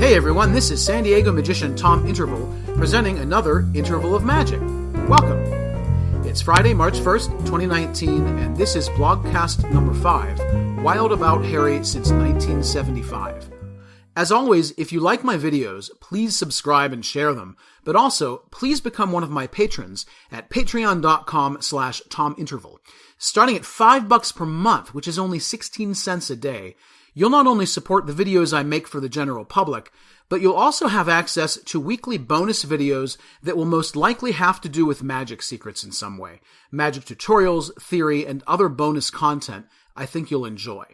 Hey everyone, this is San Diego magician Tom Interval presenting another Interval of Magic. Welcome. It's Friday, March 1st, 2019, and this is Blogcast number 5, Wild About Harry Since 1975. As always, if you like my videos, please subscribe and share them, but also, please become one of my patrons at patreon.com/TomInterval. Starting at $5 per month, which is only 16 cents a day, you'll not only support the videos I make for the general public, but you'll also have access to weekly bonus videos that will most likely have to do with magic secrets in some way. Magic tutorials, theory, and other bonus content I think you'll enjoy.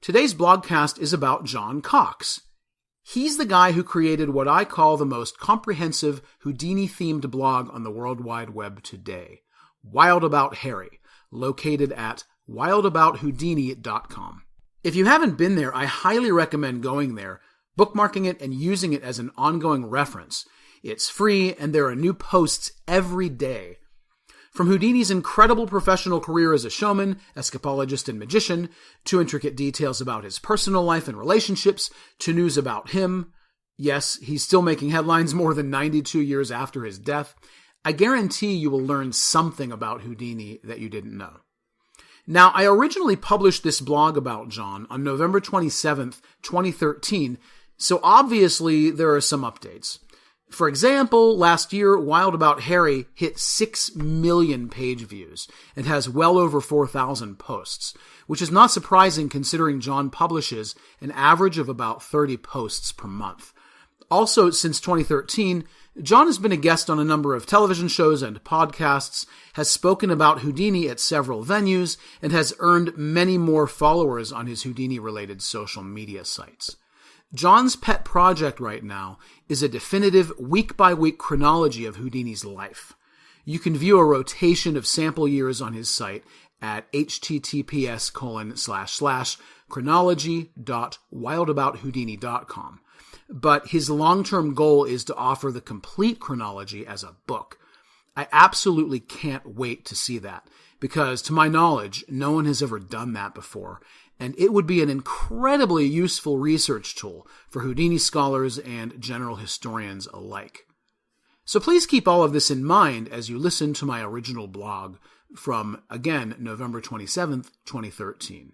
Today's blogcast is about John Cox. He's the guy who created what I call the most comprehensive Houdini-themed blog on the World Wide Web today, Wild About Harry, located at wildabouthoudini.com. If you haven't been there, I highly recommend going there, bookmarking it, and using it as an ongoing reference. It's free, and there are new posts every day. From Houdini's incredible professional career as a showman, escapologist, and magician, to intricate details about his personal life and relationships, to news about him. Yes, he's still making headlines more than 92 years after his death. I guarantee you will learn something about Houdini that you didn't know. Now, I originally published this blog about John on November 27th, 2013, so obviously there are some updates. For example, last year, Wild About Harry hit 6 million page views and has well over 4,000 posts, which is not surprising considering John publishes an average of about 30 posts per month. Also, since 2013, John has been a guest on a number of television shows and podcasts, has spoken about Houdini at several venues, and has earned many more followers on his Houdini-related social media sites. John's pet project right now is a definitive week-by-week chronology of Houdini's life. You can view a rotation of sample years on his site at https://chronology.wildabouthoudini.com. But his long-term goal is to offer the complete chronology as a book. I absolutely can't wait to see that, because to my knowledge, no one has ever done that before, and it would be an incredibly useful research tool for Houdini scholars and general historians alike. So please keep all of this in mind as you listen to my original blog from, again, November 27th, 2013.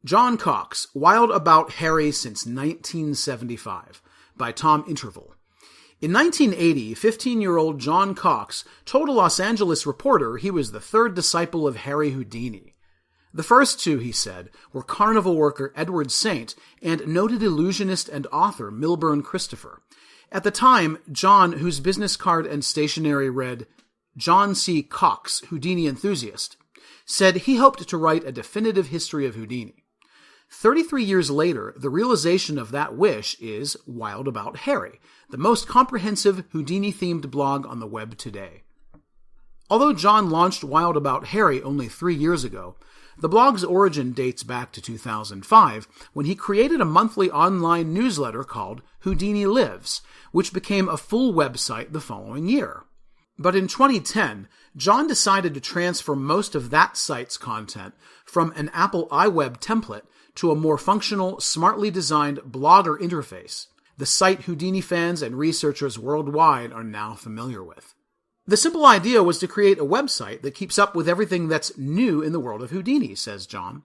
John Cox, Wild About Harry Since 1975, by Tom Interval. In 1980, 15-year-old John Cox told a Los Angeles reporter he was the third disciple of Harry Houdini. The first two, he said, were carnival worker Edward Saint and noted illusionist and author Milburn Christopher. At the time, John, whose business card and stationery read, John C. Cox, Houdini Enthusiast, said he hoped to write a definitive history of Houdini. 33 years later, the realization of that wish is Wild About Harry, the most comprehensive Houdini-themed blog on the web today. Although John launched Wild About Harry only 3 years ago, the blog's origin dates back to 2005, when he created a monthly online newsletter called Houdini Lives, which became a full website the following year. But in 2010, John decided to transfer most of that site's content from an Apple iWeb template to a more functional, smartly designed blogger interface, the site Houdini fans and researchers worldwide are now familiar with. The simple idea was to create a website that keeps up with everything that's new in the world of Houdini, says John.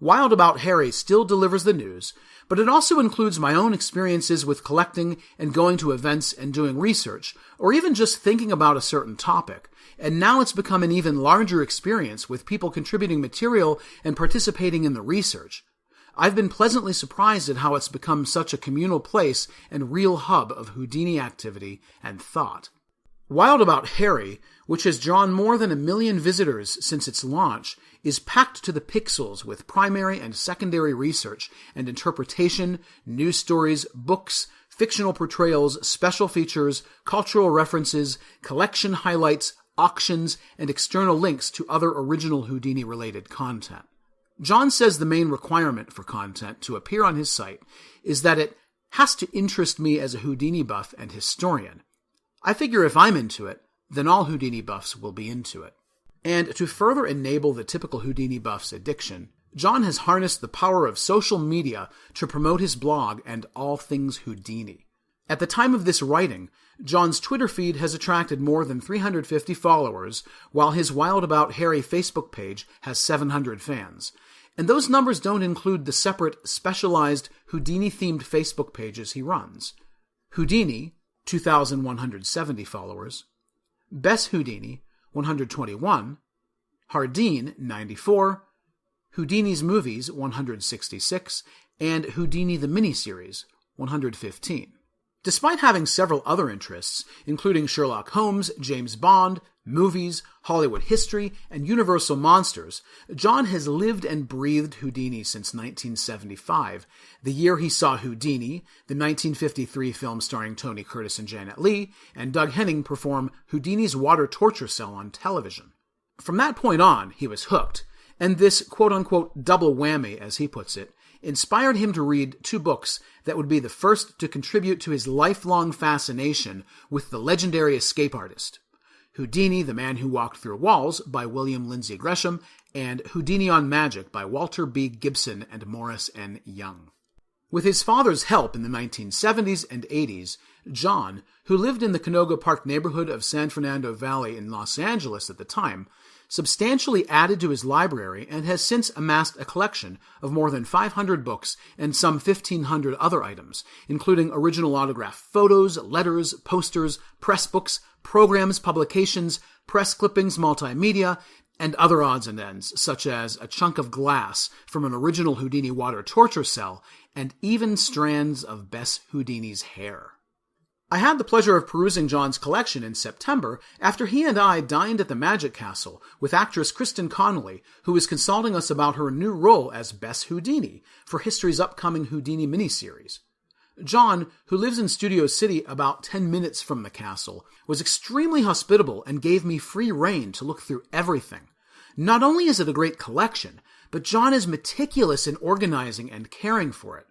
Wild About Harry still delivers the news, but it also includes my own experiences with collecting and going to events and doing research, or even just thinking about a certain topic. And now it's become an even larger experience with people contributing material and participating in the research. I've been pleasantly surprised at how it's become such a communal place and real hub of Houdini activity and thought. Wild About Harry, which has drawn more than 1 million visitors since its launch, is packed to the pixels with primary and secondary research and interpretation, news stories, books, fictional portrayals, special features, cultural references, collection highlights, auctions, and external links to other original Houdini-related content. John says the main requirement for content to appear on his site is that it has to interest me as a Houdini buff and historian. I figure if I'm into it, then all Houdini buffs will be into it. And to further enable the typical Houdini buff's addiction, John has harnessed the power of social media to promote his blog and all things Houdini. At the time of this writing, John's Twitter feed has attracted more than 350 followers, while his Wild About Harry Facebook page has 700 fans. And those numbers don't include the separate, specialized Houdini-themed Facebook pages he runs. Houdini, 2,170 followers. Bess Houdini, 121. Hardeen, 94. Houdini's Movies, 166. And Houdini the Miniseries, 115. Despite having several other interests, including Sherlock Holmes, James Bond, movies, Hollywood history, and Universal monsters, John has lived and breathed Houdini since 1975, the year he saw Houdini, the 1953 film starring Tony Curtis and Janet Leigh, and Doug Henning perform Houdini's water torture cell on television. From that point on, he was hooked, and this quote-unquote double whammy, as he puts it, inspired him to read 2 books that would be the first to contribute to his lifelong fascination with the legendary escape artist. Houdini, the Man Who Walked Through Walls by William Lindsay Gresham, and Houdini on Magic by Walter B. Gibson and Morris N. Young. With his father's help in the 1970s and 80s, John, who lived in the Canoga Park neighborhood of San Fernando Valley in Los Angeles at the time, substantially added to his library and has since amassed a collection of more than 500 books and some 1,500 other items, including original autographed photos, letters, posters, press books, programs, publications, press clippings, multimedia, and other odds and ends, such as a chunk of glass from an original Houdini water torture cell, and even strands of Bess Houdini's hair. I had the pleasure of perusing John's collection in September after he and I dined at the Magic Castle with actress Kristen Connolly, who was consulting us about her new role as Bess Houdini for history's upcoming Houdini miniseries. John, who lives in Studio City about 10 minutes from the castle, was extremely hospitable and gave me free rein to look through everything. Not only is it a great collection, but John is meticulous in organizing and caring for it.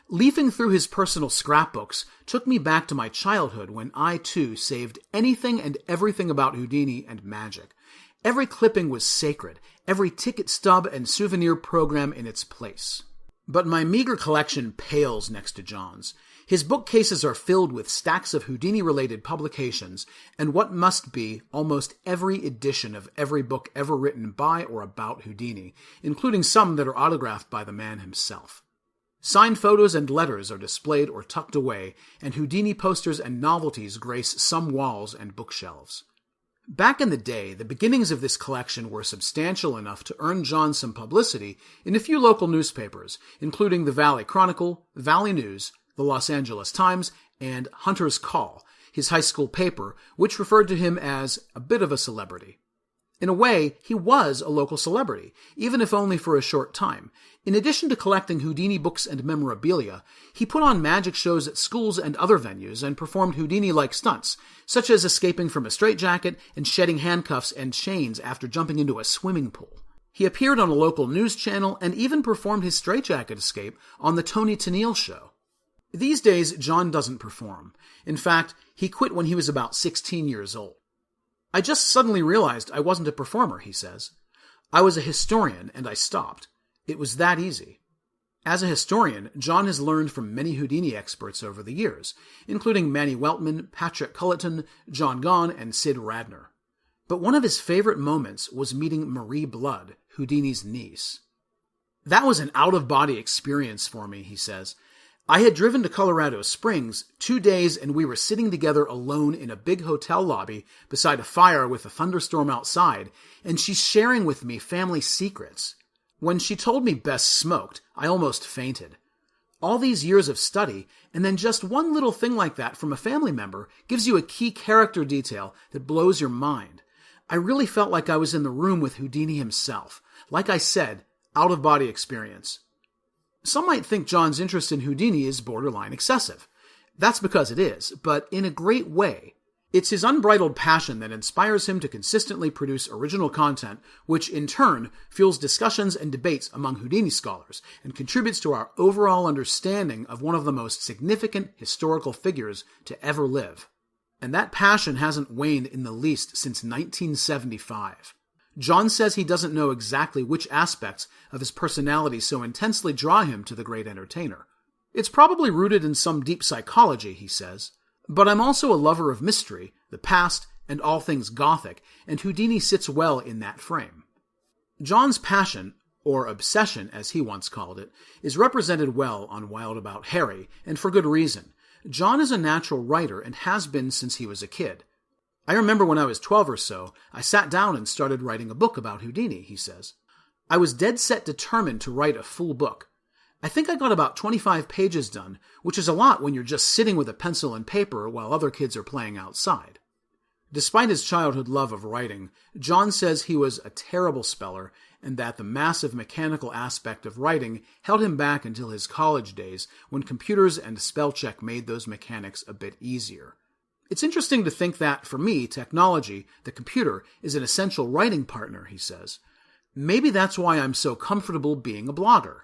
Leafing through his personal scrapbooks took me back to my childhood when I, too, saved anything and everything about Houdini and magic. Every clipping was sacred, every ticket stub and souvenir program in its place. But my meager collection pales next to John's. His bookcases are filled with stacks of Houdini-related publications and what must be almost every edition of every book ever written by or about Houdini, including some that are autographed by the man himself. Signed photos and letters are displayed or tucked away, and Houdini posters and novelties grace some walls and bookshelves. Back in the day, the beginnings of this collection were substantial enough to earn John some publicity in a few local newspapers, including the Valley Chronicle, Valley News, the Los Angeles Times, and Hunter's Call, his high school paper, which referred to him as a bit of a celebrity. In a way, he was a local celebrity, even if only for a short time. In addition to collecting Houdini books and memorabilia, he put on magic shows at schools and other venues and performed Houdini-like stunts, such as escaping from a straitjacket and shedding handcuffs and chains after jumping into a swimming pool. He appeared on a local news channel and even performed his straitjacket escape on the Tony Tennille Show. These days, John doesn't perform. In fact, he quit when he was about 16 years old. I just suddenly realized I wasn't a performer, he says. I was a historian, and I stopped. It was that easy. As a historian, John has learned from many Houdini experts over the years, including Manny Weltman, Patrick Culleton, John Gahn, and Sid Radner. But one of his favorite moments was meeting Marie Blood, Houdini's niece. That was an out-of-body experience for me, he says. I had driven to Colorado Springs 2 days and we were sitting together alone in a big hotel lobby beside a fire with a thunderstorm outside, and she's sharing with me family secrets. When she told me Bess smoked, I almost fainted. All these years of study, and then just one little thing like that from a family member gives you a key character detail that blows your mind. I really felt like I was in the room with Houdini himself. Like I said, out-of-body experience. Some might think John's interest in Houdini is borderline excessive. That's because it is, but in a great way. It's his unbridled passion that inspires him to consistently produce original content, which in turn fuels discussions and debates among Houdini scholars and contributes to our overall understanding of one of the most significant historical figures to ever live. And that passion hasn't waned in the least since 1975. John says he doesn't know exactly which aspects of his personality so intensely draw him to the great entertainer. It's probably rooted in some deep psychology, he says. But I'm also a lover of mystery, the past, and all things Gothic, and Houdini sits well in that frame. John's passion, or obsession as he once called it, is represented well on Wild About Harry, and for good reason. John is a natural writer and has been since he was a kid. I remember when I was 12 or so, I sat down and started writing a book about Houdini, he says. I was dead set determined to write a full book. I think I got about 25 pages done, which is a lot when you're just sitting with a pencil and paper while other kids are playing outside. Despite his childhood love of writing, John says he was a terrible speller and that the massive mechanical aspect of writing held him back until his college days when computers and spell check made those mechanics a bit easier. It's interesting to think that, for me, technology, the computer, is an essential writing partner, he says. Maybe that's why I'm so comfortable being a blogger.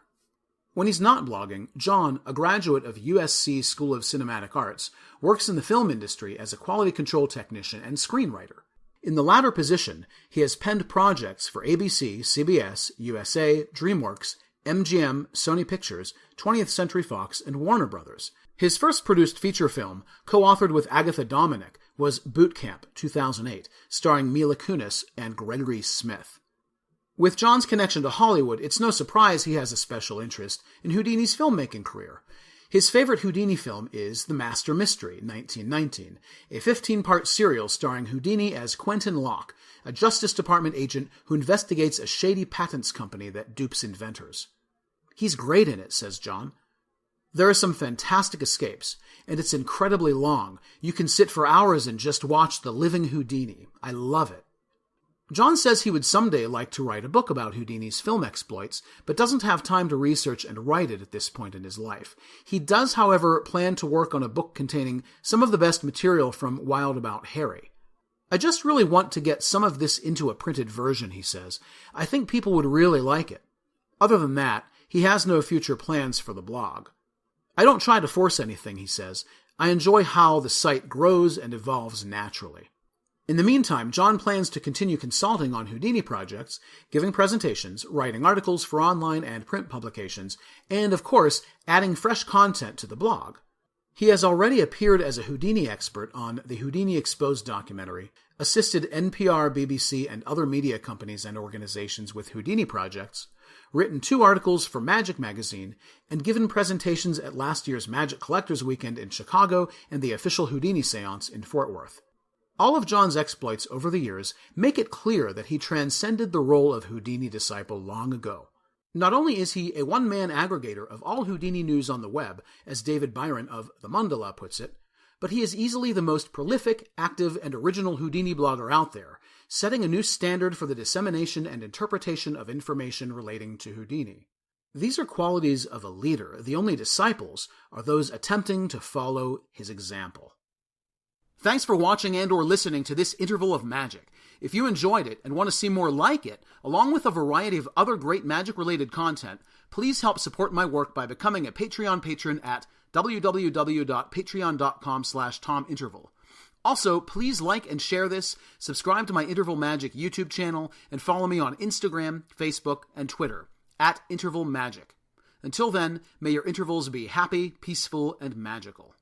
When he's not blogging, John, a graduate of USC School of Cinematic Arts, works in the film industry as a quality control technician and screenwriter. In the latter position, he has penned projects for ABC, CBS, USA, DreamWorks, MGM, Sony Pictures, 20th Century Fox, and Warner Brothers. His first produced feature film, co-authored with Agatha Dominic, was Boot Camp, 2008, starring Mila Kunis and Gregory Smith. With John's connection to Hollywood, it's no surprise he has a special interest in Houdini's filmmaking career. His favorite Houdini film is The Master Mystery, 1919, a 15-part serial starring Houdini as Quentin Locke, a Justice Department agent who investigates a shady patents company that dupes inventors. He's great in it, says John. There are some fantastic escapes, and it's incredibly long. You can sit for hours and just watch the living Houdini. I love it. John says he would someday like to write a book about Houdini's film exploits, but doesn't have time to research and write it at this point in his life. He does, however, plan to work on a book containing some of the best material from Wild About Harry. I just really want to get some of this into a printed version, he says. I think people would really like it. Other than that, he has no future plans for the blog. I don't try to force anything, he says. I enjoy how the site grows and evolves naturally. In the meantime, John plans to continue consulting on Houdini projects, giving presentations, writing articles for online and print publications, and, of course, adding fresh content to the blog. He has already appeared as a Houdini expert on the Houdini Exposed documentary, assisted NPR, BBC, and other media companies and organizations with Houdini projects, written 2 articles for Magic magazine, and given presentations at last year's Magic Collectors Weekend in Chicago and the official Houdini seance in Fort Worth. All of John's exploits over the years make it clear that he transcended the role of Houdini disciple long ago. Not only is he a one-man aggregator of all Houdini news on the web, as David Byron of The Mandala puts it, but he is easily the most prolific, active, and original Houdini blogger out there, setting a new standard for the dissemination and interpretation of information relating to Houdini. These are qualities of a leader. The only disciples are those attempting to follow his example. Thanks for watching and or listening to this interval of magic. If you enjoyed it and want to see more like it, along with a variety of other great magic-related content, please help support my work by becoming a Patreon patron at www.patreon.com/TomInterval. Also, please like and share this, subscribe to my Interval Magic YouTube channel, and follow me on Instagram, Facebook, and Twitter, @IntervalMagic. Until then, may your intervals be happy, peaceful, and magical.